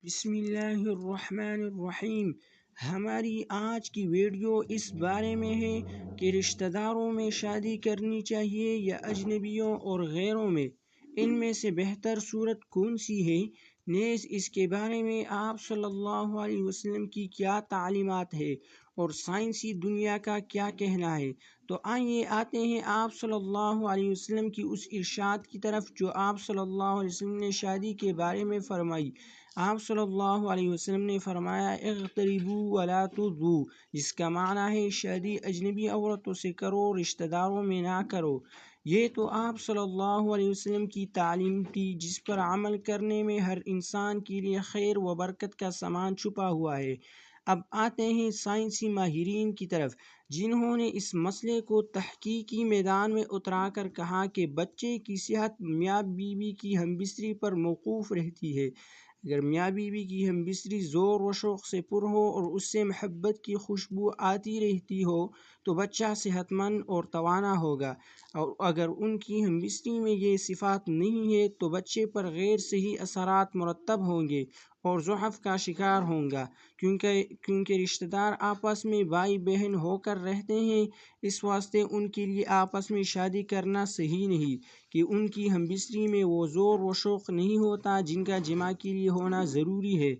بسم اللہ الرحمن الرحیم۔ ہماری آج کی ویڈیو اس بارے میں ہے کہ رشتہ داروں میں شادی کرنی چاہیے یا اجنبیوں اور غیروں میں، ان میں سے بہتر صورت کون سی ہے، نیز اس کے بارے میں آپ صلی اللہ علیہ وسلم کی کیا تعلیمات ہے اور سائنسی دنیا کا کیا کہنا ہے۔ تو آئیے آتے ہیں آپ صلی اللہ علیہ وسلم کی اس ارشاد کی طرف جو آپ صلی اللہ علیہ وسلم نے شادی کے بارے میں فرمائی۔ آپ صلی اللہ علیہ وسلم نے فرمایا اغتربوا ولا تضوا، جس کا معنی ہے شادی اجنبی عورتوں سے کرو، رشتہ داروں میں نہ کرو۔ یہ تو آپ صلی اللہ علیہ وسلم کی تعلیم تھی جس پر عمل کرنے میں ہر انسان کے لیے خیر و برکت کا سامان چھپا ہوا ہے۔ اب آتے ہیں سائنسی ماہرین کی طرف، جنہوں نے اس مسئلے کو تحقیقی میدان میں اترا کر کہا کہ بچے کی صحت میاں بیوی کی ہمبستری پر موقوف رہتی ہے۔ اگر میاں بیوی کی ہمبستری زور و شوق سے پر ہو اور اس سے محبت کی خوشبو آتی رہتی ہو تو بچہ صحت مند اور توانا ہوگا، اور اگر ان کی ہمبستری میں یہ صفات نہیں ہے تو بچے پر غیر صحیح اثرات مرتب ہوں گے اور ضعف کا شکار ہوگا، کیونکہ رشتہ دار آپس میں بھائی بہن ہو کر رہتے ہیں۔ اس واسطے ان کے لیے آپس میں شادی کرنا صحیح نہیں کہ ان کی ہمبستری میں وہ زور و شوق نہیں ہوتا جن کا جماع کے لیے ہونا ضروری ہے۔